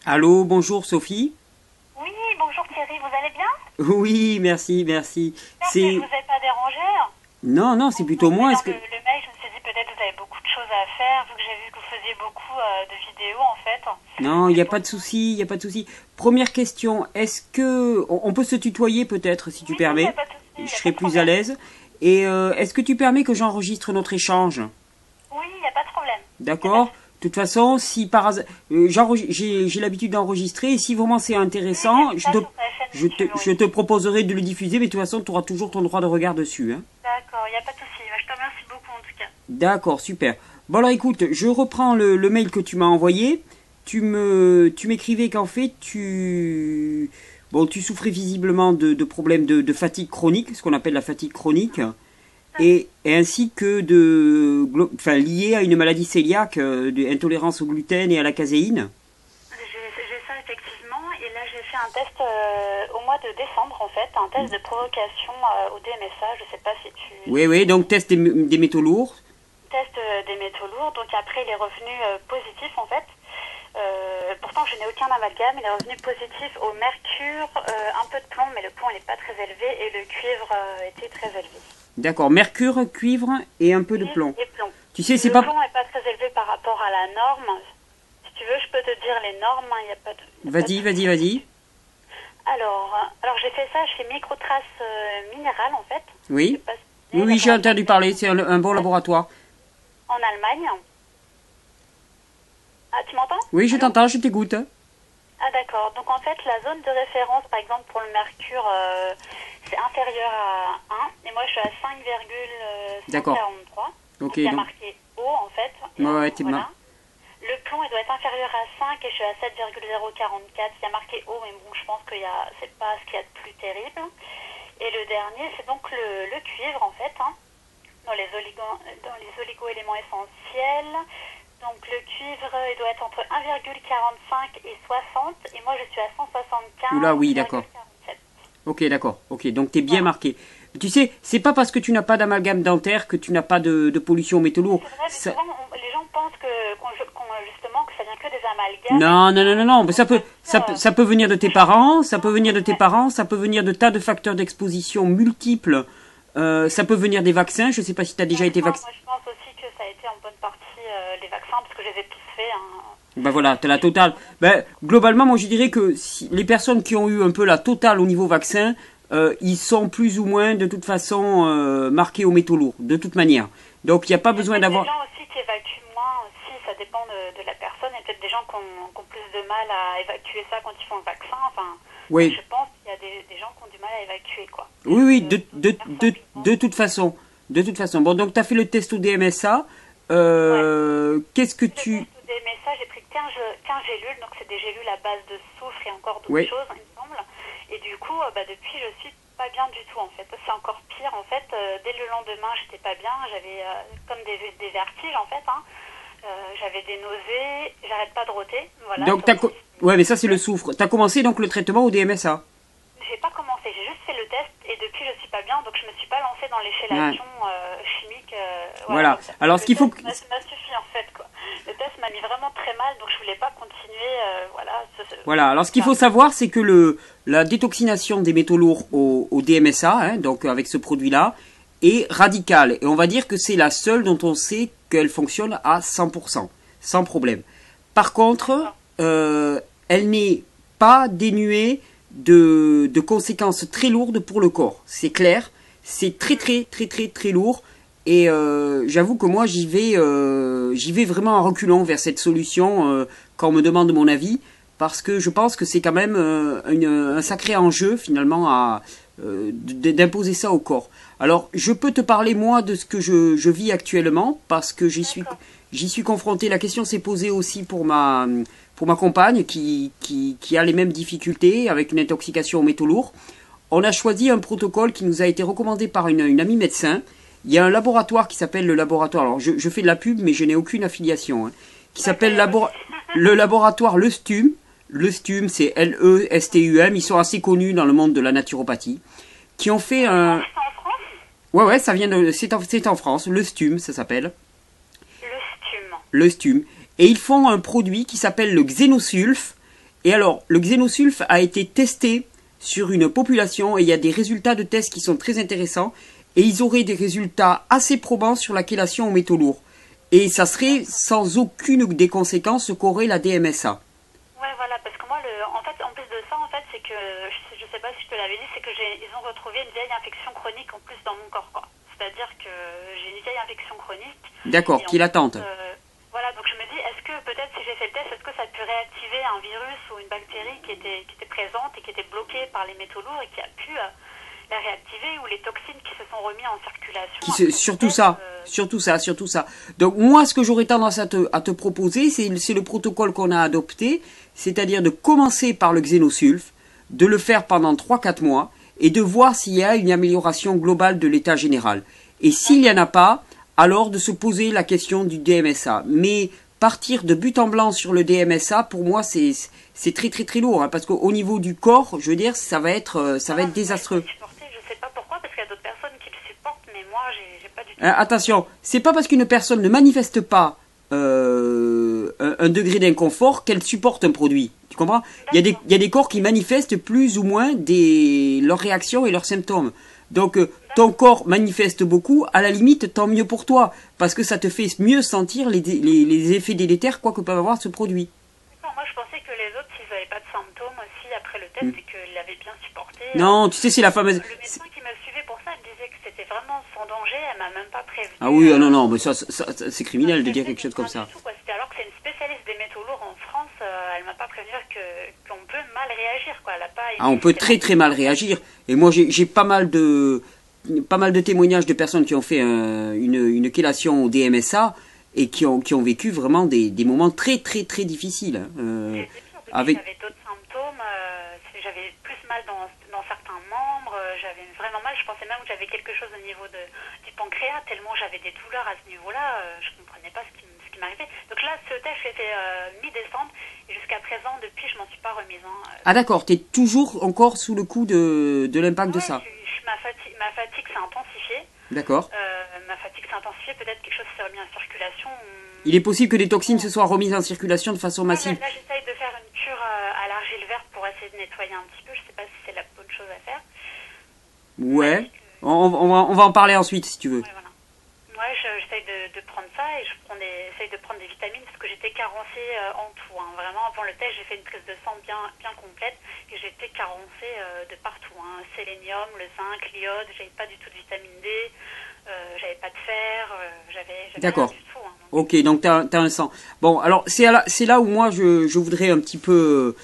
Allô, bonjour Sophie. Oui, bonjour Thierry, vous allez bien? Oui, merci, merci. J'espère que je C'est... vous ai pas dérangé. Non, non, c'est plutôt Mais moi. dans Est-ce que... le mail, je me suis dit peut-être que vous avez beaucoup de choses à faire, vu que j'ai vu que vous faisiez beaucoup de vidéos en fait. Non, il n'y Et a pour- pas de souci, il n'y a pas de souci. Première question, est-ce que... On peut se tutoyer peut-être, si tu Oui, il n'y a permets. pas de souci, il Je n'y a pas serai de plus à problème. l'aise. Et est-ce que tu permets que j'enregistre notre échange? Oui, il n'y a pas de problème. Il y a pas de D'accord? souci. De toute façon, si par hasard... j'ai l'habitude d'enregistrer, et si vraiment c'est Oui, j'ai intéressant, vu ça sur ta chaîne YouTube, je oui. te proposerai de le diffuser, mais de toute façon, tu auras toujours ton droit de regard dessus, hein. D'accord, il n'y a pas de souci. Je te remercie beaucoup en tout cas. D'accord, super. Bon alors écoute, je reprends le mail que tu m'as envoyé. Tu m'écrivais qu'en fait tu souffrais visiblement de problèmes de fatigue chronique, ce qu'on appelle la fatigue chronique, et ainsi que lié à une maladie cœliaque, d'intolérance au gluten et à la caséine. J'ai ça effectivement, et là j'ai fait un test au mois de décembre en fait, un test de provocation au DMSA, je sais pas si tu... Oui, oui, donc test des métaux lourds. Test des métaux lourds, donc après il est revenu positif en fait. Pourtant je n'ai aucun amalgame, il est revenu positif au mercure, un peu de plomb, mais le plomb il n'est pas très élevé, et le cuivre était très élevé. D'accord, mercure, cuivre et un peu de Cuivre plomb. et plomb. Tu sais, c'est Le pas... plomb n'est pas très élevé par rapport à la norme. Si tu veux, je peux te dire les normes, il n'y a pas de... y a pas Vas-y, de vas-y, souci. vas-y. Alors j'ai fait ça chez Microtrace Minéral en fait. Je sais Oui. pas si Oui, oui, j'ai entendu parler, c'est un bon laboratoire. en Allemagne. Ah, tu m'entends? Oui, je Allô? t'entends, je t'écoute. Ah d'accord, donc en fait la zone de référence par exemple pour le mercure c'est inférieur à 1 et moi je suis à D'accord. 5,143. Ok, Il y a donc... marqué haut en fait. Et, Ouais, ouais, t'es voilà. bien. Le plomb il doit être inférieur à 5 et je suis à 7,044. Il y a marqué haut mais bon je pense que c'est pas ce qu'il y a de plus terrible. Et le dernier c'est donc le cuivre en fait hein, dans les oligo-éléments essentiels. Donc le cuivre, il doit être entre 1,45 et 60, et moi je suis à 175,47. Oula, oui, d'accord. Ok, d'accord. Ok, donc t'es bien Voilà. marqué. Tu sais, c'est pas parce que tu n'as pas d'amalgame dentaire que tu n'as pas de pollution aux métaux lourds. C'est vrai, mais Ça- souvent les gens pensent justement que ça vient que des amalgames. Non, non, non, non, non. Mais Euh, ça peut venir de tes parents, ça peut venir de tes parents, ça peut venir de tas de facteurs d'exposition multiples. Ça peut venir des vaccins. Je sais pas si tu as déjà été vacciné. Moi je pense aussi que ça a été en bonne partie les vaccins, parce que je les ai tous faits. Hein. Ben voilà, t'as la totale. Ben, globalement, moi je dirais que si les personnes qui ont eu un peu la totale au niveau vaccin, ils sont plus ou moins de toute façon marqués aux métaux lourds, de toute manière. Donc il n'y a pas besoin Il y a des d'avoir... gens aussi qui évacuent moins aussi, ça dépend de la personne. Il y a peut-être des gens qui ont plus de mal à évacuer ça quand ils font le vaccin. Enfin, Oui, je pense qu'il y a des gens qui ont du mal à évacuer, quoi. oui, oui, Personnes. de toute façon. De toute façon. Bon, donc tu as fait le test au DMSA. Ouais. Qu'est-ce que Le tu... test des messages, j'ai pris 15 gélules, donc c'est des gélules à base de soufre et encore d'autres Oui. choses, il me semble. Et du coup, depuis, je suis pas bien du tout, en fait. C'est encore pire, en fait. Dès le lendemain, j'étais pas bien. J'avais comme des vertiges, en fait. Hein. J'avais des nausées. J'arrête pas de rôter. Voilà. Donc ouais, mais ça c'est le soufre. Tu as commencé donc le traitement au DMSA. J'ai pas commencé. J'ai juste fait le test et depuis, je suis pas bien. Donc, je me suis pas lancée dans les chellations chimiques. Voilà. Donc, Alors, ce qu'il faut... m'a suffi, en fait, quoi. Le test m'a mis vraiment très mal, donc je voulais pas continuer. Voilà, alors ce qu'il faut savoir, c'est que la détoxination des métaux lourds au DMSA, hein, donc avec ce produit-là, est radicale. Et on va dire que c'est la seule dont on sait qu'elle fonctionne à 100%, sans problème. Par contre, elle n'est pas dénuée de conséquences très lourdes pour le corps. C'est clair, c'est très très très très très lourd. Et j'avoue que moi j'y vais vraiment en reculant vers cette solution quand on me demande mon avis, parce que je pense que c'est quand même un sacré enjeu finalement d'imposer ça au corps. Alors je peux te parler moi de ce que je vis actuellement, parce que j'y suis confronté. La question s'est posée aussi pour ma compagne qui a les mêmes difficultés avec une intoxication aux métaux lourds. On a choisi un protocole qui nous a été recommandé par une amie médecin. Il y a un laboratoire qui s'appelle le laboratoire, alors je fais de la pub mais je n'ai aucune affiliation, hein, qui s'appelle le laboratoire Le Stum. Le Stum, c'est L-E-S-T-U-M, ils sont assez connus dans le monde de la naturopathie, qui ont fait un... C'est en France? Ouais, ça vient de... C'est en France, Le Stum, ça s'appelle. Le Stum. Le Stum. Et ils font un produit qui s'appelle le Xénosulf, Et alors, le xénosulf a été testé sur une population et il y a des résultats de tests qui sont très intéressants. Et ils auraient des résultats assez probants sur la chélation aux métaux lourds. Et ça serait sans aucune des conséquences qu'aurait la DMSA. Ouais, voilà, parce que moi, en fait, en plus de ça, en fait, c'est que, je sais pas si je te l'avais dit, c'est que ils ont retrouvé une vieille infection chronique en plus dans mon corps, quoi. C'est-à-dire que j'ai une vieille infection chronique. D'accord, qui l'attente. Voilà, donc je me dis, est-ce que peut-être si j'ai fait le test, est-ce que ça peut réactiver un virus ou une bactérie qui était présente et qui était bloquée par les métaux lourds et qui a pu la réactiver, ou les toxines qui se sont remises en circulation. Surtout ça. Donc moi, ce que j'aurais tendance à te proposer, c'est le protocole qu'on a adopté, c'est-à-dire de commencer par le xénosulf, de le faire pendant 3-4 mois, et de voir s'il y a une amélioration globale de l'état général. Et s'il n'y en a pas, alors de se poser la question du DMSA. Mais partir de but en blanc sur le DMSA, pour moi, c'est très très très lourd, hein, parce qu'au niveau du corps, je veux dire, ça va être désastreux. Je sais pas pourquoi, parce qu'il y a d'autres personnes qui le supportent, mais moi, j'ai pas du tout. Attention, c'est pas parce qu'une personne ne manifeste pas un degré d'inconfort qu'elle supporte un produit. Tu comprends? Il y a des corps qui manifestent plus ou moins leurs réactions et leurs symptômes. Donc, ton corps manifeste beaucoup, à la limite, tant mieux pour toi, parce que ça te fait mieux sentir les effets délétères quoi que peut avoir ce produit. D'accord, moi je pensais que les autres, s'ils n'avaient pas de symptômes aussi après le test, et qu'ils l'avaient bien supporté. Non, tu sais, c'est la fameuse... Le médecin qui me suivait pour ça, elle disait que c'était vraiment sans danger, elle m'a même pas prévenu. Ah oui, non, mais ça c'est criminel de dire quelque chose comme ça. Alors que c'est une spécialiste des métaux lourds en France, elle m'a pas prévenu qu'on peut mal réagir, quoi. Elle a pas on peut très très mal réagir. Et moi j'ai pas mal de témoignages de personnes qui ont fait une chélation au DMSA et qui ont vécu vraiment des moments très très très difficiles. J'avais d'autres symptômes, j'avais plus mal dans certains membres, j'avais vraiment mal, je pensais même que j'avais quelque chose au niveau du pancréas, tellement j'avais des douleurs à ce niveau-là, je ne comprenais pas ce qui m'arrivait. Donc là, ce test était mi-décembre, et jusqu'à présent, depuis, je m'en suis pas remise. Ah d'accord, tu es toujours encore sous le coup de l'impact de ça. Ma fatigue s'est intensifiée. D'accord. Ma fatigue s'est intensifiée, peut-être quelque chose s'est remis en circulation. Il est possible que des toxines se soient remises en circulation de façon massive. Là, j'essaye de faire une cure à l'argile verte pour essayer de nettoyer un petit peu. Je sais pas si c'est la bonne chose à faire. Ouais. On va en parler ensuite si tu veux. Ouais, voilà. Ouais, j'essaye de prendre ça et j'essaye de prendre des vitamines parce que j'étais carencée en tout. Hein. Vraiment, avant le test, j'ai fait une prise de sang bien complète et j'étais carencée de partout. Hein. Sélénium, le zinc, l'iode, j'avais pas du tout de vitamine D, j'avais pas de fer, j'avais D'accord. rien du tout. Hein. Ok, donc t'as un sang. Bon, alors c'est là où moi je voudrais un petit peu,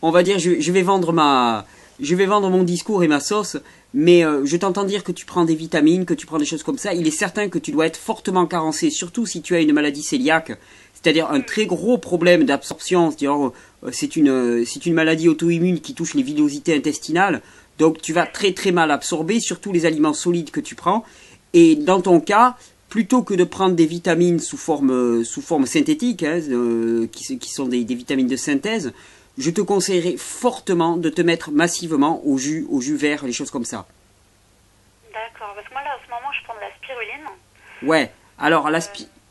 on va dire, je vais vendre mon discours et ma sauce. Mais je t'entends dire que tu prends des vitamines, que tu prends des choses comme ça. Il est certain que tu dois être fortement carencé, surtout si tu as une maladie cœliaque, c'est-à-dire un très gros problème d'absorption. C'est-à-dire c'est une maladie auto-immune qui touche les villosités intestinales. Donc tu vas très très mal absorber, surtout les aliments solides que tu prends. Et dans ton cas, plutôt que de prendre des vitamines sous forme synthétique, hein, qui sont des vitamines de synthèse, je te conseillerais fortement de te mettre massivement au jus vert, les choses comme ça. D'accord, parce que moi là, en ce moment, je prends de la spiruline. Ouais, alors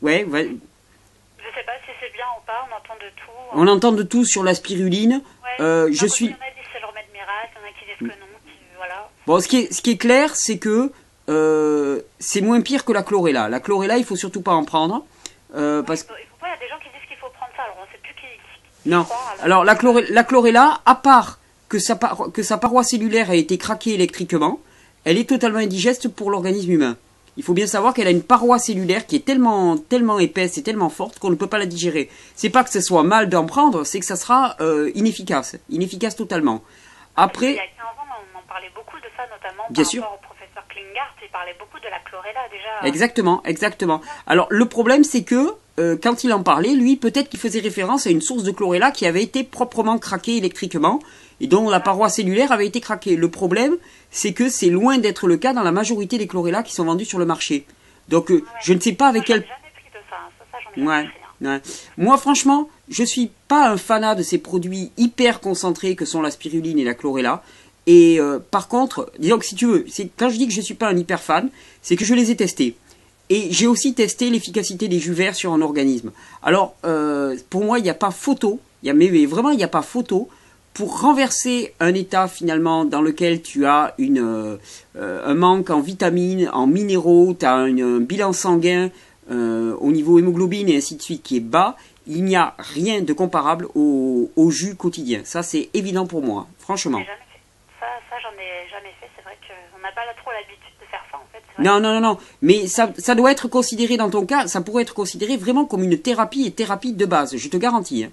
ouais. Je sais pas si c'est bien ou pas, on entend de tout. On entend de tout sur la spiruline. Ouais, il y en a qui disent suis... c'est le remède miracle, il y en a qui disent que non, voilà. Bon, ce qui est clair, c'est que c'est moins pire que la chlorella. La chlorella, il faut surtout pas en prendre. Parce que... Il y a des gens qui disent qu'il faut prendre ça, alors on sait plus qui... Non. Alors la chlorella, à part que sa paroi cellulaire a été craquée électriquement, elle est totalement indigeste pour l'organisme humain. Il faut bien savoir qu'elle a une paroi cellulaire qui est tellement épaisse et tellement forte qu'on ne peut pas la digérer. C'est pas que ce soit mal d'en prendre, c'est que ça sera inefficace totalement. Après, il y a 15 ans, on en parlait beaucoup de ça, notamment bien par sûr. rapport au professeur Klinghardt, il parlait beaucoup de la chlorella déjà. Exactement. Alors le problème, c'est que quand il en parlait, lui, peut-être qu'il faisait référence à une source de chlorella qui avait été proprement craquée électriquement et dont la paroi cellulaire avait été craquée. Le problème, c'est que c'est loin d'être le cas dans la majorité des chlorellas qui sont vendus sur le marché. Donc je ne sais pas avec quel... J'en ai jamais pris de ça, j'en ai jamais pris. Ouais. Moi, franchement, je suis pas un fanat de ces produits hyper concentrés que sont la spiruline et la chlorella. Et par contre, disons que si tu veux, quand je dis que je suis pas un hyper fan, c'est que je les ai testés. Et j'ai aussi testé l'efficacité des jus verts sur un organisme. Alors, pour moi, il n'y a pas photo Mais vraiment, il n'y a pas photo. Pour renverser un état finalement dans lequel tu as un manque en vitamines, en minéraux, tu as un bilan sanguin au niveau hémoglobine et ainsi de suite qui est bas, il n'y a rien de comparable au jus quotidien. Ça, c'est évident pour moi, franchement. J'ai jamais fait. Ça, j'en ai jamais fait. C'est vrai qu'on n'a pas trop l'habitude de faire ça, en fait. Non. Mais ça doit être considéré, dans ton cas, ça pourrait être considéré vraiment comme une thérapie et thérapie de base, je te garantis. Hein.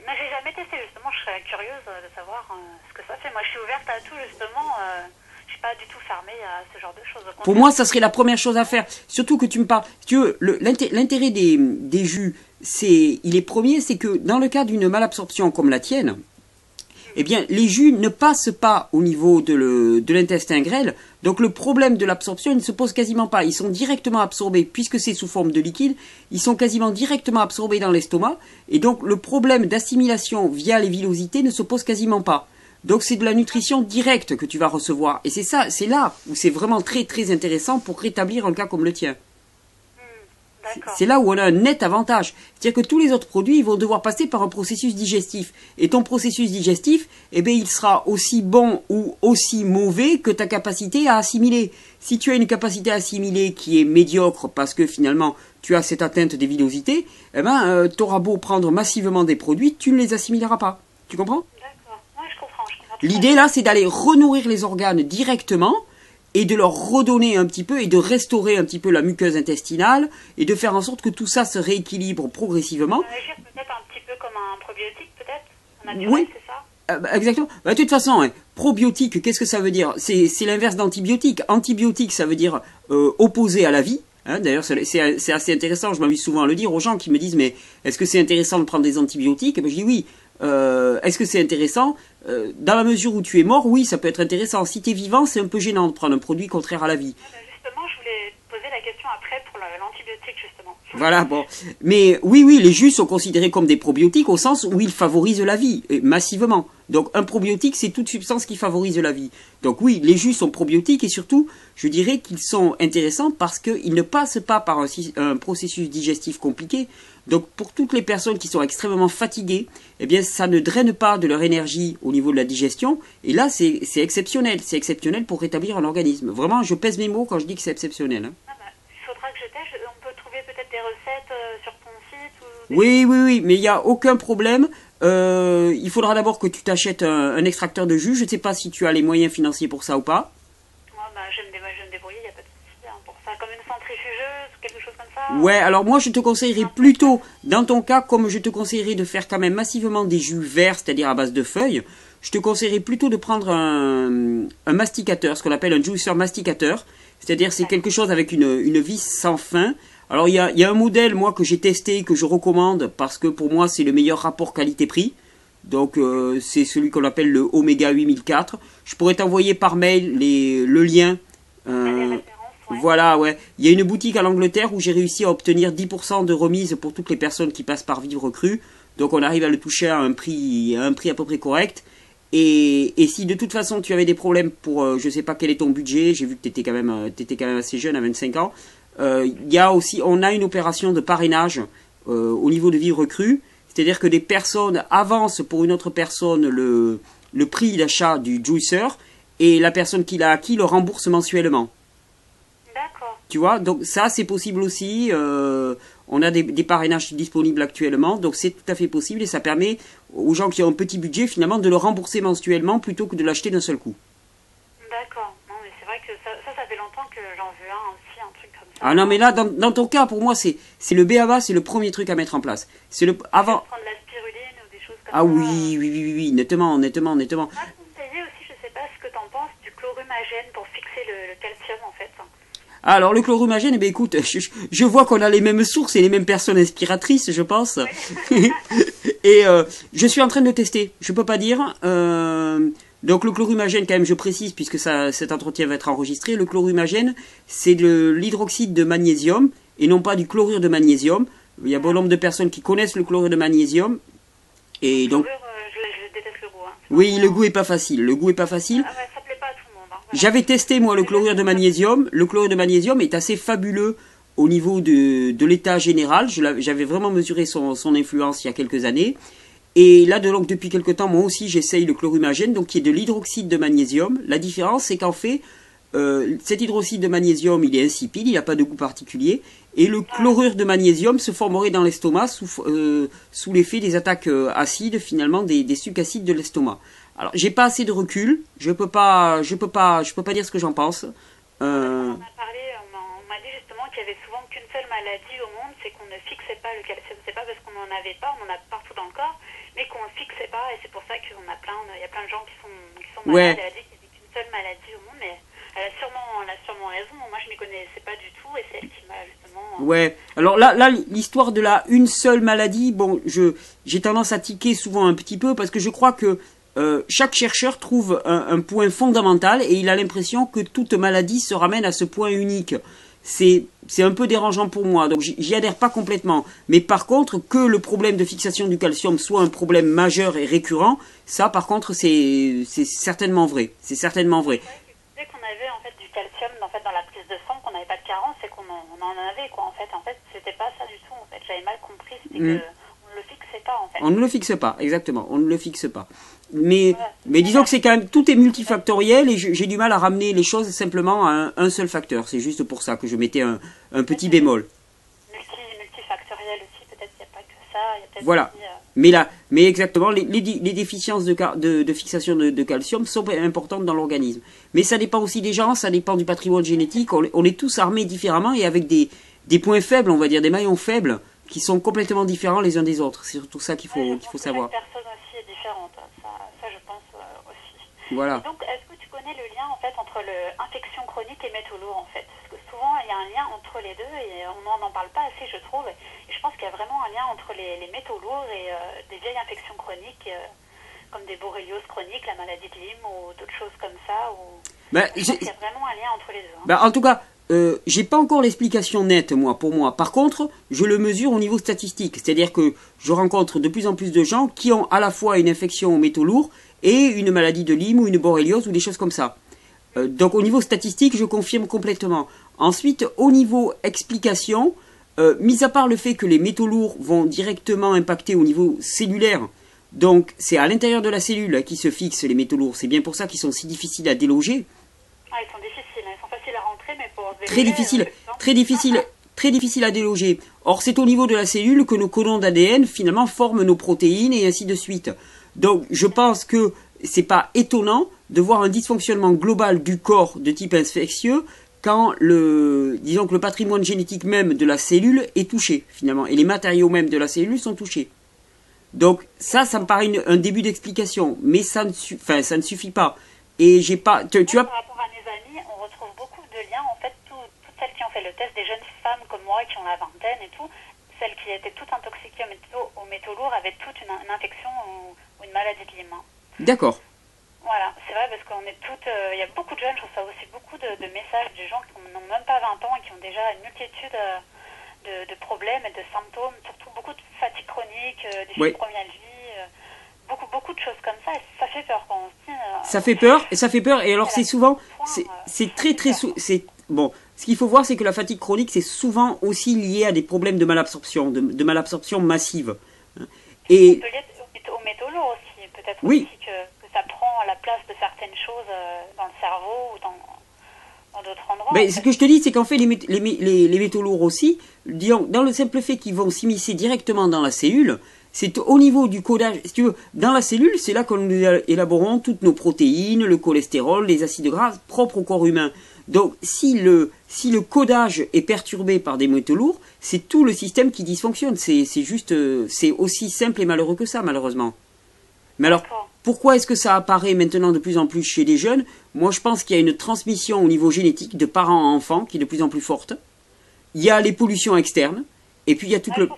Mais j'ai jamais testé, justement. Je serais curieuse de savoir ce que ça fait. Moi, je suis ouverte à tout, justement. Je suis pas du tout fermée à ce genre de choses. Pour moi, ça serait la première chose à faire. Surtout que tu me parles. Si tu veux, l'intérêt des jus, il est premier, c'est que dans le cas d'une malabsorption comme la tienne, eh bien, les jus ne passent pas au niveau de l'intestin grêle. Donc, le problème de l'absorption, il ne se pose quasiment pas. Ils sont directement absorbés, puisque c'est sous forme de liquide, ils sont quasiment directement absorbés dans l'estomac. Et donc, le problème d'assimilation via les villosités ne se pose quasiment pas. Donc, c'est de la nutrition directe que tu vas recevoir. Et c'est là où c'est vraiment très, très intéressant pour rétablir un cas comme le tien. C'est là où on a un net avantage. C'est-à-dire que tous les autres produits, ils vont devoir passer par un processus digestif. Et ton processus digestif, eh bien, il sera aussi bon ou aussi mauvais que ta capacité à assimiler. Si tu as une capacité à assimiler qui est médiocre parce que finalement, tu as cette atteinte des villosités, eh ben, tu auras beau prendre massivement des produits, tu ne les assimileras pas. Tu comprends? D'accord. Ouais, je comprends. L'idée là, c'est d'aller renourrir les organes directement et de leur redonner un petit peu et de restaurer un petit peu la muqueuse intestinale et de faire en sorte que tout ça se rééquilibre progressivement. Agir peut-être un petit peu comme un probiotique, peut-être naturel, oui. C'est ça exactement. De toute façon, hein, probiotique, qu'est-ce que ça veut dire? C'est l'inverse d'antibiotique. Antibiotique, ça veut dire opposé à la vie. Hein, d'ailleurs, c'est assez intéressant. Je m'amuse souvent à le dire aux gens qui me disent « Mais est-ce que c'est intéressant de prendre des antibiotiques ?» Je dis « Oui. » Est-ce que c'est intéressant? Dans la mesure où tu es mort, oui, ça peut être intéressant. Si tu es vivant, c'est un peu gênant de prendre un produit contraire à la vie. Justement, je voulais poser la question après pour l'antibiotique, justement. Voilà, bon. Mais oui, les jus sont considérés comme des probiotiques au sens où ils favorisent la vie, massivement. Donc un probiotique, c'est toute substance qui favorise la vie. Donc oui, les jus sont probiotiques et surtout, je dirais qu'ils sont intéressants parce qu'ils ne passent pas par un processus digestif compliqué. Donc pour toutes les personnes qui sont extrêmement fatiguées, eh bien ça ne draine pas de leur énergie au niveau de la digestion. Et là, c'est exceptionnel. C'est exceptionnel pour rétablir un organisme. Vraiment, je pèse mes mots quand je dis que c'est exceptionnel. Hein. Il faudra que je teste. On peut trouver peut-être des recettes sur ton site ou... Oui, mais il n'y a aucun problème. Il faudra d'abord que tu t'achètes un extracteur de jus. Je ne sais pas si tu as les moyens financiers pour ça ou pas. Je vais me débrouiller, il n'y a pas de souci pour ça. Comme une centrifugeuse ou quelque chose comme ça. Ouais, alors moi je te conseillerais plutôt, dans ton cas, comme je te conseillerais de faire quand même massivement des jus verts, c'est-à-dire à base de feuilles, je te conseillerais plutôt de prendre un masticateur, ce qu'on appelle un juicer masticateur. C'est-à-dire c'est quelque chose avec une vis sans fin. Alors il y a un modèle, moi, que j'ai testé, que je recommande, parce que pour moi c'est le meilleur rapport qualité-prix. Donc c'est celui qu'on appelle le Omega 8004. Je pourrais t'envoyer par mail le lien. Voilà, ouais. Il y a une boutique à l'Angleterre où j'ai réussi à obtenir 10% de remise pour toutes les personnes qui passent par Vivre Cru. Donc on arrive à le toucher à un prix à peu près correct. Et si de toute façon tu avais des problèmes pour, je sais pas quel est ton budget, j'ai vu que t'étais quand même assez jeune à 25 ans. On a une opération de parrainage au niveau de Vivre Cru. C'est-à-dire que des personnes avancent pour une autre personne le prix d'achat du juicer et la personne qui l'a acquis le rembourse mensuellement. D'accord. Tu vois, donc ça c'est possible aussi. On a des parrainages disponibles actuellement, donc c'est tout à fait possible et ça permet aux gens qui ont un petit budget finalement de le rembourser mensuellement plutôt que de l'acheter d'un seul coup. D'accord. Non mais c'est vrai que ça fait longtemps que j'en veux un truc comme ça. Ah non mais là dans ton cas pour moi c'est le b.a.-ba, c'est le premier truc à mettre en place. C'est le avant. Prendre de la spiruline ou des choses comme ça. Ah oui, nettement. Conseiller aussi, je sais pas ce que t'en penses du chlorumagène pour fixer le calcium en fait. Alors le chlorumagène, eh bien, écoute, je vois qu'on a les mêmes sources et les mêmes personnes inspiratrices, je pense. Oui. Et je suis en train de tester, je peux pas dire. Donc le chlorumagène, quand même, je précise, puisque cet entretien va être enregistré, le chlorumagène, c'est de l'hydroxyde de magnésium et non pas du chlorure de magnésium. Il y a bon nombre de personnes qui connaissent le chlorure de magnésium. Et donc, je déteste le goût. Hein. Oui, le goût est pas facile. Ah ouais, ça plaît pas à tout le monde. Hein. Voilà. J'avais testé moi le chlorure de magnésium. Le chlorure de magnésium est assez fabuleux au niveau de l'état général. J'avais vraiment mesuré son influence il y a quelques années. Et là, donc, depuis quelque temps, moi aussi, j'essaye le chlorumagène, donc qui est de l'hydroxyde de magnésium. La différence, c'est qu'en fait, cet hydroxyde de magnésium, il est insipide, il n'a pas de goût particulier. Et le chlorure de magnésium se formerait dans l'estomac sous l'effet des attaques acides, finalement, des sucs acides de l'estomac. Alors, j'ai pas assez de recul, je peux pas dire ce que j'en pense. On en a parlé, on m'a dit justement qu'il y avait souvent qu'une seule maladie au monde, c'est qu'on ne fixait pas le calcium. C'est pas parce qu'on n'en avait pas, on en a partout dans le corps, mais qu'on ne fixait pas, et c'est pour ça qu'il y a plein de gens qui sont malades. Elle a dit qu'il n'y avait qu'une seule maladie au monde, mais elle a sûrement raison. Moi, je ne m'y connaissais pas du tout, et c'est elle qui m'a justement... Ouais, alors là l'histoire de la une seule maladie, bon, j'ai tendance à tiquer souvent un petit peu, parce que je crois que chaque chercheur trouve un point fondamental et il a l'impression que toute maladie se ramène à ce point unique. C'est un peu dérangeant pour moi, donc j'y adhère pas complètement. Mais par contre, que le problème de fixation du calcium soit un problème majeur et récurrent, ça par contre c'est certainement vrai. C'est certainement vrai. Dès qu'on avait en fait du calcium dans la prise de sang, qu'on n'avait pas de carence, c'est qu'on en avait quoi. En fait, c'était pas ça du tout. En fait, j'avais mal compris, c'était que on ne le fixait pas en fait. On ne le fixe pas, exactement. On ne le fixe pas. Mais disons que c'est quand même, tout est multifactoriel et j'ai du mal à ramener les choses simplement à un seul facteur. C'est juste pour ça que je mettais un petit bémol. Multifactoriel aussi, peut-être qu'il n'y a pas que ça. Il y a peut-être voilà. Aussi, mais exactement, les déficiences de fixation de calcium sont importantes dans l'organisme. Mais ça dépend aussi des gens, ça dépend du patrimoine génétique. On est tous armés différemment et avec des points faibles, on va dire, des maillons faibles qui sont complètement différents les uns des autres. C'est surtout ça qu'il faut savoir. Chaque personne aussi est différente. Ça je pense aussi. Voilà. Et donc, est-ce que tu connais le lien en fait entre l'infection chronique et métaux lourds en fait? Parce que souvent il y a un lien entre les deux et on n'en parle pas assez, je trouve. Et je pense qu'il y a vraiment un lien entre les métaux lourds et des vieilles infections chroniques comme des borrélioses chroniques, la maladie de Lyme ou d'autres choses comme ça. Je pense qu'il y a vraiment un lien entre les deux. En tout cas, j'ai pas encore l'explication nette, pour moi. Par contre, je le mesure au niveau statistique. C'est-à-dire que je rencontre de plus en plus de gens qui ont à la fois une infection aux métaux lourds et une maladie de Lyme ou une borréliose ou des choses comme ça. Donc au niveau statistique, je confirme complètement. Ensuite, au niveau explication, mis à part le fait que les métaux lourds vont directement impacter au niveau cellulaire, donc c'est à l'intérieur de la cellule qui se fixent les métaux lourds. C'est bien pour ça qu'ils sont si difficiles à déloger. Ah, ils sont difficiles, ils sont faciles à rentrer, mais pour très difficile à déloger. Or, c'est au niveau de la cellule que nos codons d'ADN, finalement, forment nos protéines et ainsi de suite. Donc, je pense que c'est pas étonnant de voir un dysfonctionnement global du corps de type infectieux quand disons que le patrimoine génétique même de la cellule est touché, finalement, et les matériaux même de la cellule sont touchés. Donc, ça me paraît un début d'explication, mais ça ne suffit pas. Et j'ai pas, tu as... Par rapport à mes amis, on retrouve beaucoup de liens. En fait, toutes celles qui ont fait le test, des jeunes femmes comme moi qui ont la vingtaine et tout, celles qui étaient toutes intoxiquées aux métaux lourds avaient toutes une infection ou une maladie de Lyme. D'accord. Voilà, c'est vrai parce qu'on est toutes... Il y a beaucoup de jeunes, je reçois aussi beaucoup de messages de gens qui n'ont même pas 20 ans et qui ont déjà une multitude de problèmes et de symptômes, surtout beaucoup de fatigue chronique, des fibromyalgies... Beaucoup de choses comme ça, et ça fait peur quand on se dit... Ça fait peur, et alors c'est souvent... C'est très... Bon, ce qu'il faut voir, c'est que la fatigue chronique, c'est souvent aussi lié à des problèmes de malabsorption, de malabsorption massive. Et peut lier aux métaux lourds aussi, peut-être oui. Aussi que ça prend la place de certaines choses dans le cerveau ou dans d'autres endroits. Mais ce que je te dis, c'est qu'en fait, les métaux lourds aussi, disons, dans le simple fait qu'ils vont s'immiscer directement dans la cellule, c'est au niveau du codage, si tu veux, dans la cellule, c'est là que nous élaborons toutes nos protéines, le cholestérol, les acides gras propres au corps humain. Donc, si le codage est perturbé par des métaux lourds, c'est tout le système qui dysfonctionne. C'est aussi simple et malheureux que ça, malheureusement. Mais alors, pourquoi est-ce que ça apparaît maintenant de plus en plus chez les jeunes? Moi, je pense qu'il y a une transmission au niveau génétique de parents à enfants qui est de plus en plus forte. Il y a les pollutions externes, et puis il y a tout le...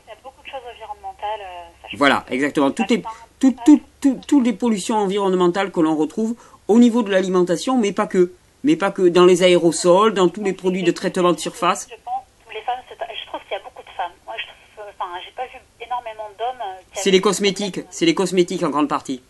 Voilà, exactement. Toutes les pollutions environnementales que l'on retrouve au niveau de l'alimentation, mais pas que. Dans les aérosols, dans tous les produits de traitement de surface. Je pense que les femmes, je trouve qu'il y a beaucoup de femmes. Moi, j'ai pas vu énormément d'hommes. C'est les cosmétiques en grande partie.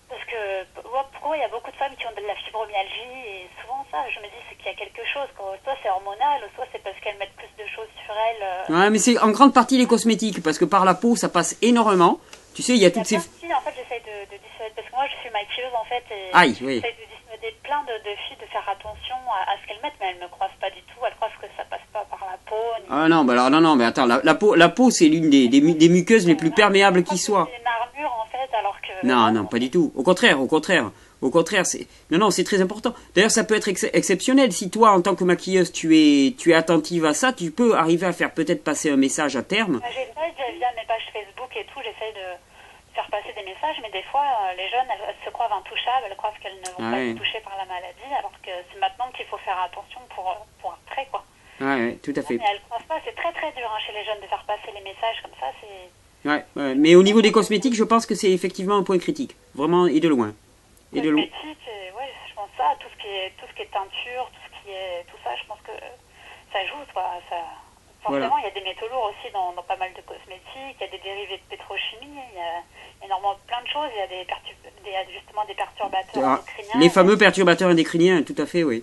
Parce que pourquoi il y a beaucoup de femmes qui ont de la fibromyalgie et souvent ça, je me dis c'est qu'il y a quelque chose. Soit c'est hormonal, soit c'est parce qu'elles mettent plus de choses sur elles. Ouais, mais c'est en grande partie les cosmétiques, parce que par la peau ça passe énormément. Tu sais, il y a toutes ces... Il y a filles, en fait, j'essaye de dissuader, parce que moi, je suis maquilleuse, en fait, et Aïe, oui. j'essaye de dissuader plein de filles de faire attention à ce qu'elles mettent, mais elles ne me croisent pas du tout. Elles croient que ça passe pas par la peau. Ah non, bah alors non, mais attends, la peau c'est l'une des muqueuses les plus perméables qui soient. C'est une armure, en fait, alors que... Non, pas du tout. Au contraire. Non, c'est très important. D'ailleurs, ça peut être exceptionnel. Si toi, en tant que maquilleuse, tu es attentive à ça, tu peux arriver à faire peut-être passer un message à terme. J'essaye via mes pages Facebook et tout, j'essaye de faire passer des messages, mais des fois, les jeunes, elles se croient intouchables, elles croient qu'elles ne vont pas être touchées par la maladie, alors que c'est maintenant qu'il faut faire attention pour après, quoi. Ouais, tout à fait. Mais elles ne croient pas, c'est très très dur chez les jeunes de faire passer les messages comme ça, c'est... Ouais, mais au niveau des cosmétiques, je pense que c'est effectivement un point critique. Vraiment, et de loin. Cosmétiques, ouais, je pense ça, tout ce qui est teinture, tout ça, je pense que ça joue, quoi. Forcément, il y a des métaux lourds aussi dans pas mal de cosmétiques, il y a des dérivés de pétrochimie, il y a énormément plein de choses, il y a justement des perturbateurs endocriniens. Les fameux perturbateurs endocriniens, tout à fait, oui.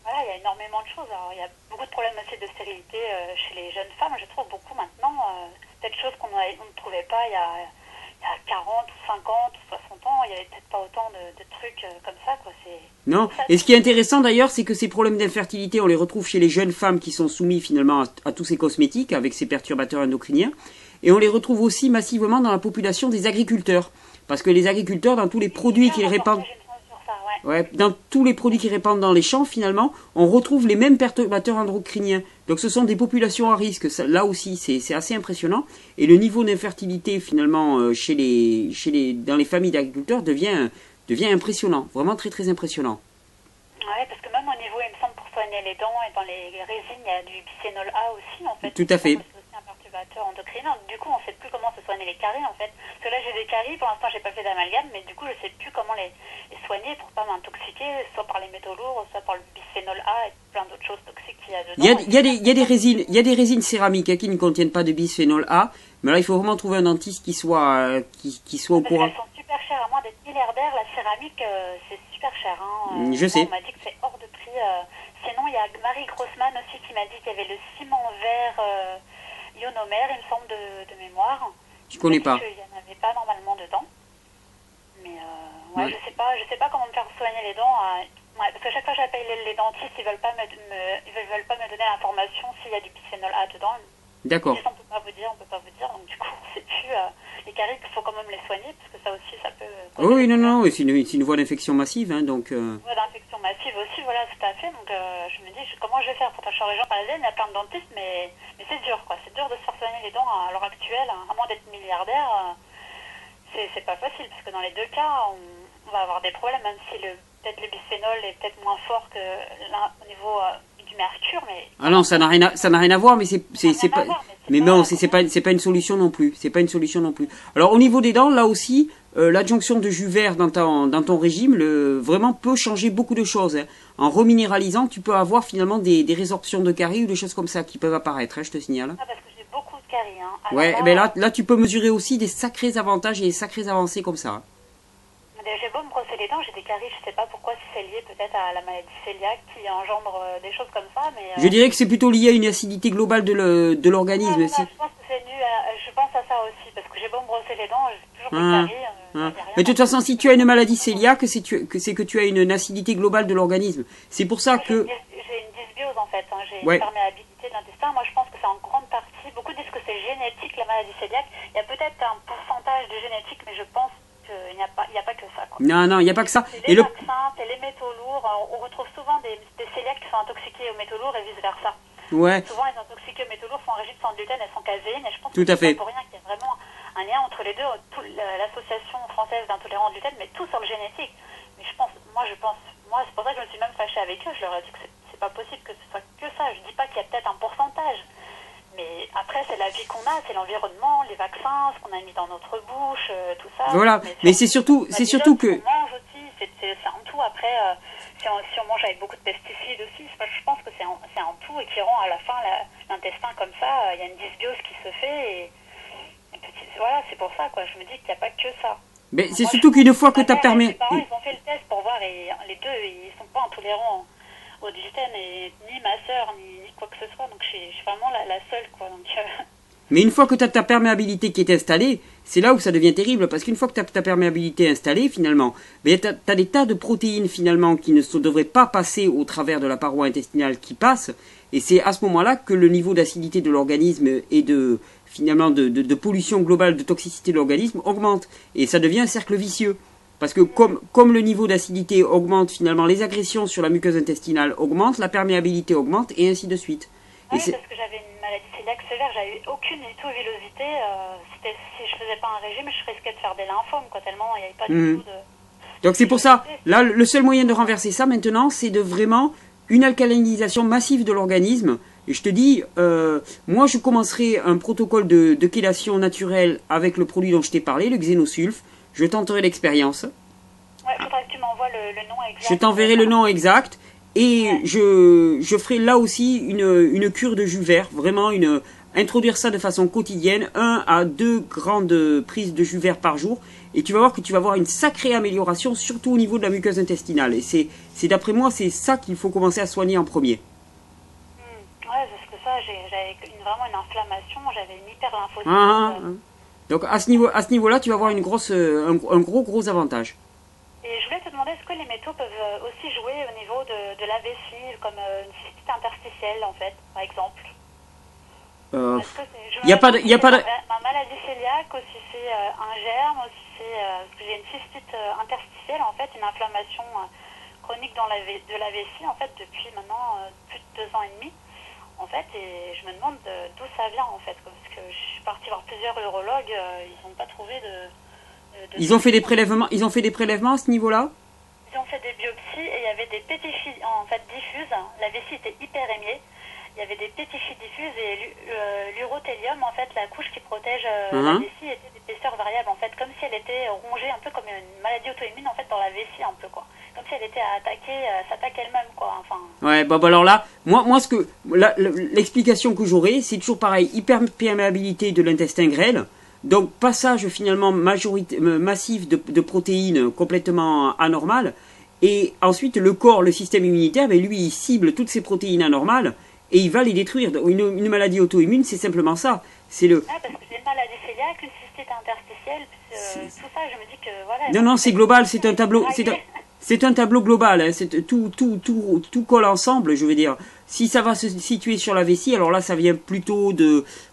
Voilà, il y a énormément de choses. Alors, il y a beaucoup de problèmes aussi de stérilité chez les jeunes femmes, je trouve beaucoup maintenant. Peut-être choses qu'on ne trouvait pas il y a 40 ou 50 ou 60 ans, il n'y avait peut-être pas autant de trucs comme ça, quoi. Non, et ce qui est intéressant d'ailleurs, c'est que ces problèmes d'infertilité, on les retrouve chez les jeunes femmes qui sont soumises finalement à tous ces cosmétiques, avec ces perturbateurs endocriniens, et on les retrouve aussi massivement dans la population des agriculteurs. Parce que les agriculteurs, dans tous les produits qu'ils répandent... Ouais, dans tous les produits qu'ils répandent dans les champs, finalement, on retrouve les mêmes perturbateurs endocriniens. Donc ce sont des populations à risque. Là aussi, c'est assez impressionnant. Et le niveau d'infertilité, finalement, dans les familles d'agriculteurs devient impressionnant. Vraiment très très impressionnant. Ouais, parce que même au niveau, il me semble, pour soigner les dents et dans les résines, il y a du bisphénol A aussi, en fait. Tout à fait. C'est aussi un perturbateur endocrinien. Du coup, on ne sait plus comment se soigner les caries, en fait. Parce que là, j'ai des caries, pour l'instant, j'ai pas fait d'amalgame, mais du coup, je sais plus comment les soigner pour pas m'intoxiquer, soit par les métaux lourds, soit par le bisphénol A et plein d'autres choses toxiques qu'il y a dedans. Il y a des résines céramiques qui ne contiennent pas de bisphénol A, mais là, il faut vraiment trouver un dentiste qui soit au courant. Elles sont super chères, à moins d'être milliardaire, la céramique, c'est super cher. Hein. Je sais. On m'a dit que c'est hors de prix. Sinon, il y a Marie Grossman aussi qui m'a dit qu'il y avait le ciment vert ionomère, il me semble, de mémoire. Je connais pas. Il n'y en avait pas normalement dedans. Mais je sais pas comment me faire soigner les dents. Parce que chaque fois que j'appelle les dentistes, ils veulent pas me donner l'information s'il y a du bisphénol A dedans. D'accord. On peut pas vous dire. Donc du coup, on sait plus. Les caries, il faut quand même les soigner parce que ça aussi, ça peut. Oui, non, c'est une voie d'infection massive, hein, donc. Une voie d'infection massive aussi, voilà, tout à fait. Donc je me dis, comment je vais faire? Pourtant, je suis en région parisienne, il y a plein de dentistes, mais c'est dur, quoi. C'est dur de se faire soigner les dents à l'heure actuelle, à moins d'être milliardaire. C'est pas facile parce que dans les deux cas, on va avoir des problèmes, même si peut-être le bisphénol est peut-être moins fort que au niveau du mercure, mais... Ah non, ça n'a rien à voir, mais c'est pas une solution non plus. C'est pas une solution non plus. Alors au niveau des dents, là aussi, l'adjonction de jus vert dans ton régime, vraiment peut changer beaucoup de choses. Hein. En reminéralisant, tu peux avoir finalement des résorptions de caries ou des choses comme ça qui peuvent apparaître, hein, je te signale. Ah, parce que j'ai beaucoup de caries. Hein. Alors ouais, mais là, tu peux mesurer aussi des sacrés avantages et des sacrées avancées comme ça. J'ai beau me brosser les dents, j'ai des caries, je sais pas pourquoi, si c'est lié peut-être à la maladie cœliaque qui engendre des choses comme ça, mais... Je dirais que c'est plutôt lié à une acidité globale de l'organisme. Je pense que c'est dû je pense à ça aussi, parce que j'ai beau me brosser les dents, j'ai toujours des caries. Mais de toute façon, si tu as une maladie cœliaque, c'est que tu as une acidité globale de l'organisme. C'est pour ça que... J'ai une dysbiose en fait, j'ai une perméabilité de l'intestin. Moi je pense que c'est en grande partie, beaucoup disent que c'est génétique la maladie cœliaque. Il y a peut-être un pourcentage de génétique, mais je pense qu'il n'y a pas que ça. Quoi. Non, il n'y a pas que ça. C'est les vaccins, c'est les métaux lourds. On retrouve souvent des cœliaques qui sont intoxiqués aux métaux lourds et vice-versa. Ouais. Souvent les intoxiqués aux métaux lourds sont en régime sans gluten et sans caséine. Et je pense que c'est pas pour rien qu'il y a vraiment un lien entre les deux. L'association française d'intolérance au gluten, mais tout sur le génétique. Mais c'est pour ça que je me suis même fâchée avec eux. Je leur ai dit que c'est pas possible que ce soit que ça. Je dis pas qu'il y a peut-être un pourcentage. Mais après, c'est la vie qu'on a, c'est l'environnement, les vaccins, ce qu'on a mis dans notre bouche, tout ça. Voilà, mais c'est surtout que... On mange aussi, c'est un tout. Après, si on mange avec beaucoup de pesticides aussi, je pense que c'est un tout et qui rend à la fin l'intestin comme ça. Il y a une dysbiose qui se fait voilà, c'est pour ça, quoi. Je me dis qu'il n'y a pas que ça. Mais c'est surtout qu'une fois que tu as permis... Mes parents, ils ont fait le test pour voir et les deux, ils sont pas intolérants au gluten, et ni ma sœur, ni quoi que ce soit. Donc, je suis vraiment la seule, quoi. Donc, Mais une fois que tu as ta perméabilité qui est installée, c'est là où ça devient terrible, parce qu'une fois que tu as ta perméabilité installée, finalement, tu as des tas de protéines, finalement, qui ne devraient pas passer au travers de la paroi intestinale qui passent, et c'est à ce moment-là que le niveau d'acidité de l'organisme et finalement, de pollution globale, de toxicité de l'organisme augmente, et ça devient un cercle vicieux. Parce que comme le niveau d'acidité augmente, finalement, les agressions sur la muqueuse intestinale augmentent, la perméabilité augmente, et ainsi de suite. Oui, parce que j'avais une maladie cœliaque sévère, j'avais eu aucune du tout villosité. Si je faisais pas un régime, je risquais de faire des lymphomes, quoi, tellement il n'y avait pas du tout de... Donc c'est pour ça, là, le seul moyen de renverser ça maintenant, c'est de vraiment une alcalinisation massive de l'organisme. Et je te dis, moi je commencerai un protocole de chélation naturelle avec le produit dont je t'ai parlé, le xénosulf. Je tenterai l'expérience. Ouais, faudrait que tu m'envoies le nom exact. Je t'enverrai le nom exact. Et ouais. je ferai là aussi une cure de jus vert, vraiment introduire ça de façon quotidienne, 1 à 2 grandes prises de jus vert par jour, et tu vas voir que tu vas avoir une sacrée amélioration, surtout au niveau de la muqueuse intestinale. Et c'est d'après moi, c'est ça qu'il faut commencer à soigner en premier. Ouais, parce que ça, j'avais vraiment une inflammation, j'avais une hyperlymphocyte. Donc à ce niveau-là, tu vas avoir un gros avantage. Et je voulais te demander, est-ce que les métaux peuvent aussi jouer au niveau de la vessie, comme une cystite interstitielle, en fait, par exemple? Il n'y a pas de... Ma maladie cœliaque, aussi c'est un germe, aussi c'est... parce que j'ai une cystite interstitielle, en fait, une inflammation chronique de la vessie, en fait, depuis maintenant plus de 2 ans et demi, en fait, et je me demande d'où ça vient, en fait, parce que je suis partie voir plusieurs urologues, ils n'ont pas trouvé de... Ils ont fait des prélèvements à ce niveau-là? Ils ont fait des biopsies et il y avait des pétichies en fait diffuses. La vessie était hyper émiée. Il y avait des pétichies diffuses et l'urothélium, en fait, la couche qui protège la vessie était d'épaisseur variable, en fait, comme si elle était rongée un peu comme une maladie auto-immune, en fait, dans la vessie, un peu, quoi. Comme si elle était s'attaque elle-même, quoi. Enfin... Ouais, bah alors là, moi l'explication que j'aurais, c'est toujours pareil, hyperperméabilité de l'intestin grêle. Donc passage finalement massif de protéines complètement anormales, et ensuite le corps, le système immunitaire, ben lui il cible toutes ces protéines anormales et il va les détruire. Une maladie auto-immune, c'est simplement ça. C'est le... parce que j'ai une maladie cœliaque, une cystite interstitielle, tout ça, je me dis que voilà. Non, c'est global, c'est un tableau, c'est un tableau global, hein, tout colle ensemble, je veux dire. Si ça va se situer sur la vessie, alors là, ça vient plutôt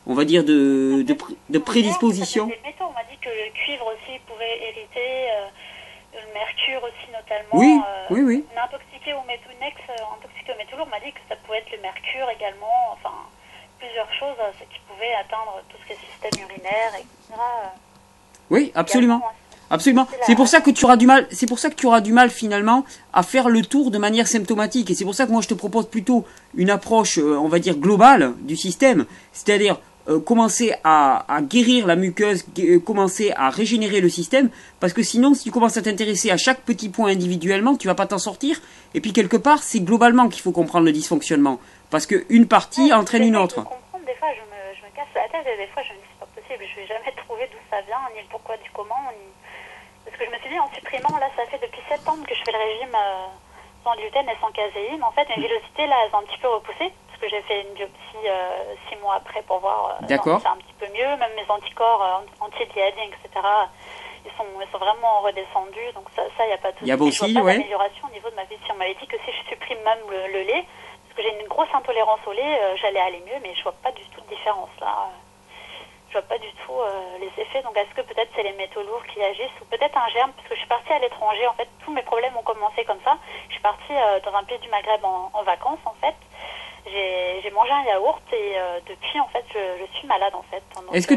on va dire, de prédisposition. On m'a dit que le cuivre aussi pouvait hériter, le mercure aussi notamment. Oui. Une intoxicométaux lourd m'a dit que ça pouvait être le mercure également, enfin, plusieurs choses qui pouvaient atteindre tout ce qui est système urinaire, etc. Oui, absolument. Absolument. C'est pour ça que tu auras du mal finalement à faire le tour de manière symptomatique. Et c'est pour ça que moi je te propose plutôt une approche, on va dire, globale du système. C'est-à-dire commencer à guérir la muqueuse, commencer à régénérer le système. Parce que sinon, si tu commences à t'intéresser à chaque petit point individuellement, tu vas pas t'en sortir. Et puis quelque part, c'est globalement qu'il faut comprendre le dysfonctionnement. Parce qu'une partie entraîne une autre. Des fois, je me casse la tête et des fois je me dis c'est pas possible. Je vais jamais trouver d'où ça vient, ni le pourquoi du comment, ni... Parce que je me suis dit, en supprimant, là, ça fait depuis septembre que je fais le régime sans gluten et sans caséine. En fait, mes villosités, là, elles ont un petit peu repoussé, parce que j'ai fait une biopsie 6 mois après pour voir si c'est un petit peu mieux. Même mes anticorps anti-gliadine, etc., ils sont vraiment redescendus. Donc ça, il n'y a pas de souci. Il y a aussi, je vois pas d'amélioration au niveau de ma vessie. On m'avait dit que si je supprime même le lait, parce que j'ai une grosse intolérance au lait, j'allais aller mieux, mais je vois pas du tout de différence, là. Je vois pas du tout les effets, donc est-ce que peut-être c'est les métaux lourds qui agissent, ou peut-être un germe, parce que je suis partie à l'étranger, en fait, tous mes problèmes ont commencé comme ça. Je suis partie dans un pays du Maghreb en vacances, en fait. J'ai mangé un yaourt et depuis, en fait, je suis malade, en fait. Donc, est-ce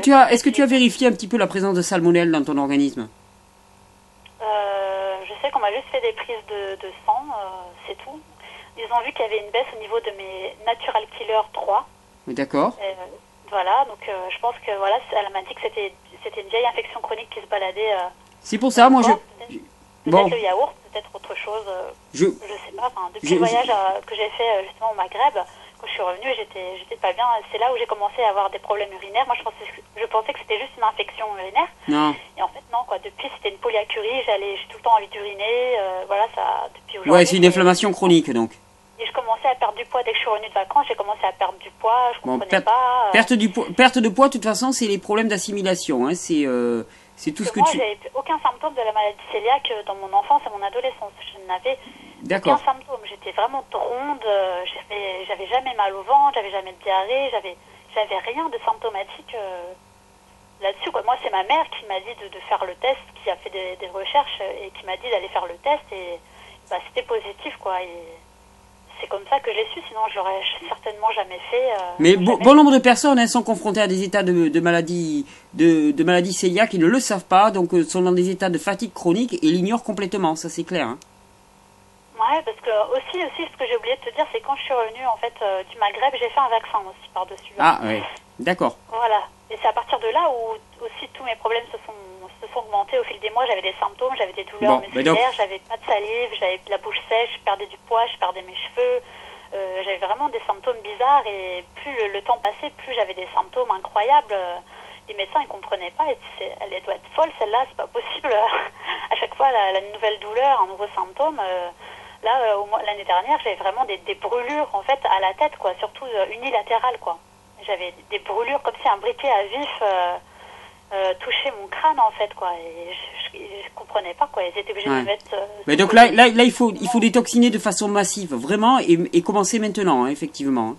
que tu as vérifié un petit peu la présence de salmonelle dans ton organisme? Je sais qu'on m'a juste fait des prises de sang, c'est tout. Ils ont vu qu'il y avait une baisse au niveau de mes Natural Killer 3. D'accord. Voilà, donc je pense que voilà, elle m'a dit que c'était une vieille infection chronique qui se baladait. C'est pour ça, moi peut-être le yaourt, peut-être autre chose. Je sais pas. Enfin, depuis le voyage que j'ai fait justement au Maghreb, quand je suis revenue, j'étais pas bien. C'est là où j'ai commencé à avoir des problèmes urinaires. Moi, je pensais que c'était juste une infection urinaire. Non. Et en fait, non, quoi. Depuis, c'était une polyacurie. J'ai tout le temps envie d'uriner. Voilà, ça depuis aujourd'hui. Ouais, c'est une inflammation chronique, donc. Et je commençais à perdre du poids dès que je suis revenue de vacances. J'ai commencé à perdre du poids. Je comprenais pas. Perte de poids, de toute façon, c'est les problèmes d'assimilation. Hein. C'est tout ce que moi, tu... j'avais aucun symptôme de la maladie cœliaque dans mon enfance et mon adolescence. Je n'avais aucun symptôme. J'étais vraiment ronde. J'avais jamais mal au ventre. J'avais jamais de diarrhée. J'avais rien de symptomatique là-dessus. Moi, c'est ma mère qui m'a dit de faire le test, qui a fait des recherches et qui m'a dit d'aller faire le test. Et c'était positif, quoi. Et c'est comme ça que je l'ai su, sinon je l'aurais certainement jamais fait. Mais bon nombre de personnes sont confrontées à des états de maladie cœliaque, ils ne le savent pas, donc sont dans des états de fatigue chronique et l'ignorent complètement, ça c'est clair. Hein. Ouais, parce que aussi ce que j'ai oublié de te dire, c'est quand je suis revenue en fait du Maghreb, j'ai fait un vaccin aussi par-dessus. Ah ouais, d'accord. Voilà, et c'est à partir de là où aussi tous mes problèmes se sont augmentés au fil des mois. J'avais des symptômes, j'avais des douleurs musculaires, j'avais pas de salive, j'avais de la bouche sèche, je perdais du poids, je perdais mes cheveux. J'avais vraiment des symptômes bizarres et plus le temps passait, plus j'avais des symptômes incroyables. Les médecins ils comprenaient pas. Elle doit être folle celle-là, c'est pas possible. À chaque fois la nouvelle douleur, un nouveau symptôme. L'année dernière, j'avais vraiment des brûlures en fait à la tête, quoi, surtout unilatérales, quoi. J'avais des brûlures comme si un briquet à vif touchait mon crâne en fait, quoi. Et je comprenais pas, quoi. Ils étaient obligés de me mettre. Mais donc là, il faut détoxiner de façon massive, vraiment, et commencer maintenant, hein, effectivement.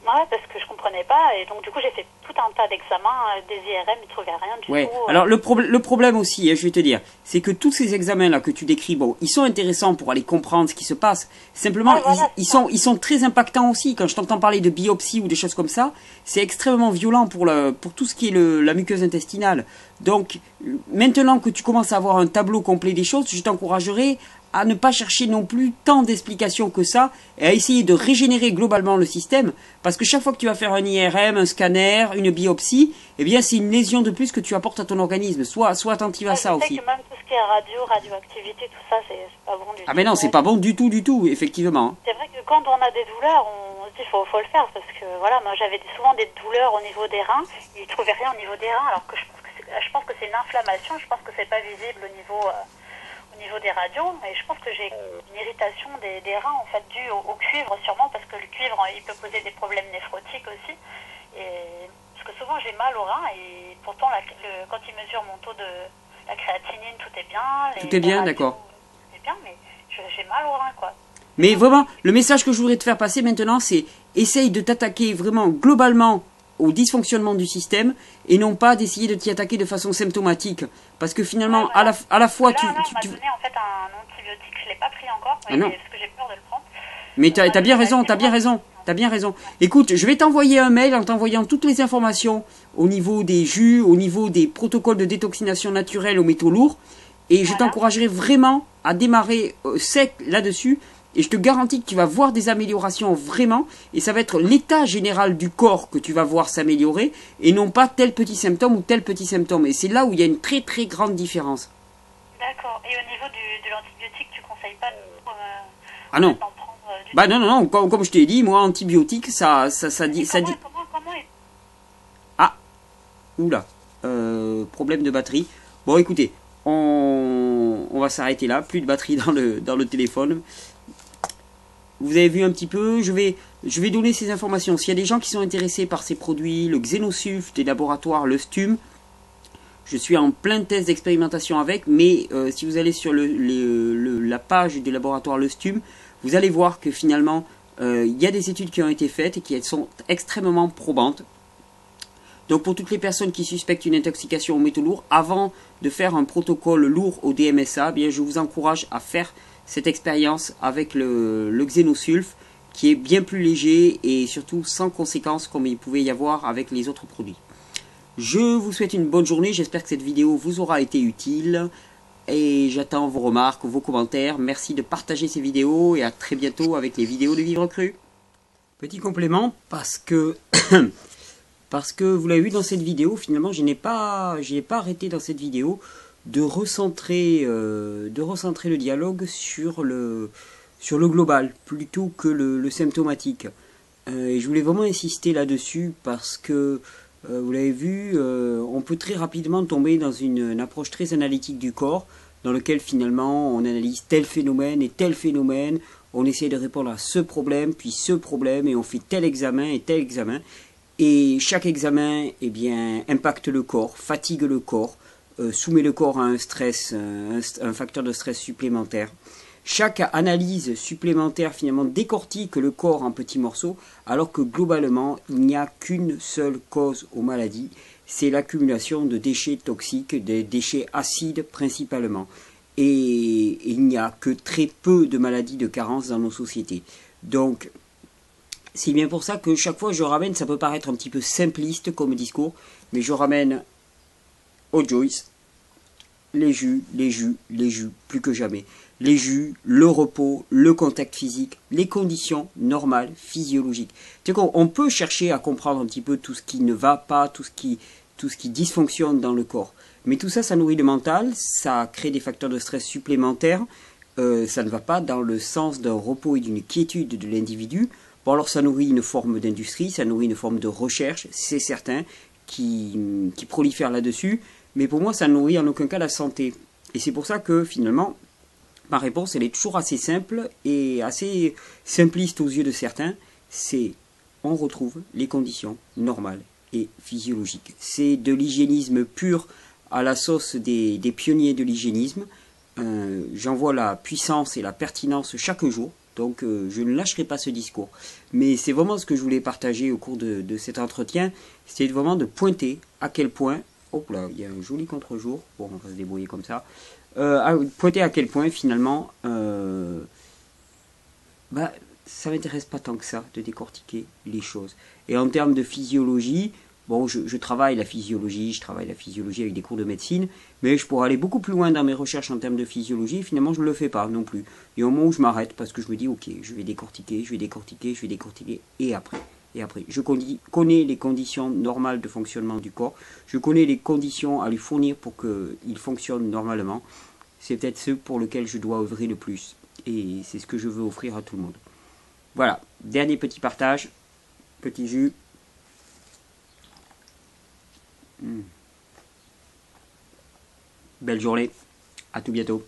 Ouais, parce que je comprenais pas, et donc du coup j'ai fait tout un tas d'examens, des IRM, ils trouvaient rien du tout. Alors le problème aussi, hein, je vais te dire, c'est que tous ces examens-là que tu décris, bon, ils sont intéressants pour aller comprendre ce qui se passe. Simplement, ils sont très impactants aussi. Quand je t'entends parler de biopsie ou des choses comme ça, c'est extrêmement violent pour tout ce qui est la muqueuse intestinale. Donc, maintenant que tu commences à avoir un tableau complet des choses, je t'encouragerai à ne pas chercher non plus tant d'explications que ça et à essayer de régénérer globalement le système, parce que chaque fois que tu vas faire un IRM, un scanner, une biopsie, eh bien c'est une lésion de plus que tu apportes à ton organisme. Sois attentive à ça aussi. Je sais que même tout ce qui est radioactivité, tout ça, c'est pas bon du tout. Ah mais non, c'est pas bon du tout, effectivement. C'est vrai que quand on a des douleurs, on se dit faut le faire, parce que voilà, moi j'avais souvent des douleurs au niveau des reins, ils trouvaient rien au niveau des reins, alors que je pense que c'est une inflammation, je pense que c'est pas visible au niveau des radios, et je pense que j'ai une irritation des reins en fait due au cuivre, sûrement parce que le cuivre il peut poser des problèmes néphrotiques aussi, et parce que souvent j'ai mal aux reins, et pourtant quand ils mesurent mon taux de la créatinine, tout est bien, tout est bien, d'accord, tout est bien, mais j'ai mal aux reins, quoi. Mais vraiment, le message que je voudrais te faire passer maintenant, c'est essaye de t'attaquer vraiment globalement au dysfonctionnement du système et non pas d'essayer de t'y attaquer de façon symptomatique, parce que finalement à la fois tu m'a donné en fait un antibiotique, je l'ai pas pris encore, parce que j'ai peur de le prendre. Mais t'as bien raison. Écoute, je vais t'envoyer un mail en t'envoyant toutes les informations au niveau des jus, au niveau des protocoles de détoxination naturelle aux métaux lourds, et je t'encouragerai vraiment à démarrer sec là-dessus. Et je te garantis que tu vas voir des améliorations vraiment, et ça va être l'état général du corps que tu vas voir s'améliorer, et non pas tel petit symptôme ou tel petit symptôme. Et c'est là où il y a une très très grande différence. D'accord. Et au niveau de l'antibiotique, tu conseilles pas ah non. Non. Comme je t'ai dit, moi, antibiotique, ça dit... Comment Ah. Oula. Problème de batterie. Bon, écoutez, on va s'arrêter là. Plus de batterie dans le téléphone. Vous avez vu un petit peu, je vais donner ces informations. S'il y a des gens qui sont intéressés par ces produits, le Xenosulf des laboratoires Le Stum, je suis en plein test d'expérimentation avec, mais si vous allez sur la page du laboratoire Le Stum, vous allez voir que finalement, il y a des études qui ont été faites et qui sont extrêmement probantes. Donc pour toutes les personnes qui suspectent une intoxication aux métaux lourds, avant de faire un protocole lourd au DMSA, eh bien, je vous encourage à faire cette expérience avec le Xenosulf, qui est bien plus léger et surtout sans conséquences comme il pouvait y avoir avec les autres produits. Je vous souhaite une bonne journée, j'espère que cette vidéo vous aura été utile et j'attends vos remarques, vos commentaires. Merci de partager ces vidéos et à très bientôt avec les vidéos de Vivre Cru. Petit complément, parce que vous l'avez vu dans cette vidéo, finalement je n'ai pas arrêté dans cette vidéo de recentrer le dialogue sur le global plutôt que le symptomatique. Et je voulais vraiment insister là-dessus parce que, vous l'avez vu, on peut très rapidement tomber dans une approche très analytique du corps, dans lequel finalement on analyse tel phénomène et tel phénomène, on essaie de répondre à ce problème, puis ce problème, et on fait tel examen et tel examen. Et chaque examen, eh bien, impacte le corps, fatigue le corps, soumet le corps à un stress, un facteur de stress supplémentaire. Chaque analyse supplémentaire finalement décortique le corps en petits morceaux, alors que globalement, il n'y a qu'une seule cause aux maladies, c'est l'accumulation de déchets toxiques, des déchets acides principalement. Et il n'y a que très peu de maladies de carence dans nos sociétés. Donc, c'est bien pour ça que chaque fois je ramène, ça peut paraître un petit peu simpliste comme discours, mais je ramène au Joyce, les jus, plus que jamais. Les jus, le repos, le contact physique, les conditions normales, physiologiques. C'est qu'on peut chercher à comprendre un petit peu tout ce qui ne va pas, tout ce qui dysfonctionne dans le corps. Mais tout ça, ça nourrit le mental, ça crée des facteurs de stress supplémentaires, ça ne va pas dans le sens d'un repos et d'une quiétude de l'individu. Bon, alors ça nourrit une forme d'industrie, ça nourrit une forme de recherche, c'est certain, qui prolifère là-dessus, mais pour moi, ça ne nourrit en aucun cas la santé. Et c'est pour ça que, finalement, ma réponse, elle est toujours assez simple et assez simpliste aux yeux de certains. C'est, on retrouve les conditions normales et physiologiques. C'est de l'hygiénisme pur à la sauce des pionniers de l'hygiénisme. J'en vois la puissance et la pertinence chaque jour. Donc je ne lâcherai pas ce discours. Mais c'est vraiment ce que je voulais partager au cours de cet entretien. C'est vraiment de pointer à quel point... Hop là, il y a un joli contre-jour. Bon, on va se débrouiller comme ça. Pointer à quel point finalement... ça m'intéresse pas tant que ça de décortiquer les choses. Et en termes de physiologie... Bon, je travaille la physiologie, avec des cours de médecine, mais je pourrais aller beaucoup plus loin dans mes recherches en termes de physiologie, et finalement je ne le fais pas non plus. Il y a un moment où je m'arrête parce que je me dis, ok, je vais décortiquer, et après. Je connais les conditions normales de fonctionnement du corps, je connais les conditions à lui fournir pour qu'il fonctionne normalement. C'est peut-être ce pour lequel je dois œuvrer le plus, et c'est ce que je veux offrir à tout le monde. Voilà, dernier petit partage, petit jus. Belle journée, à tout bientôt.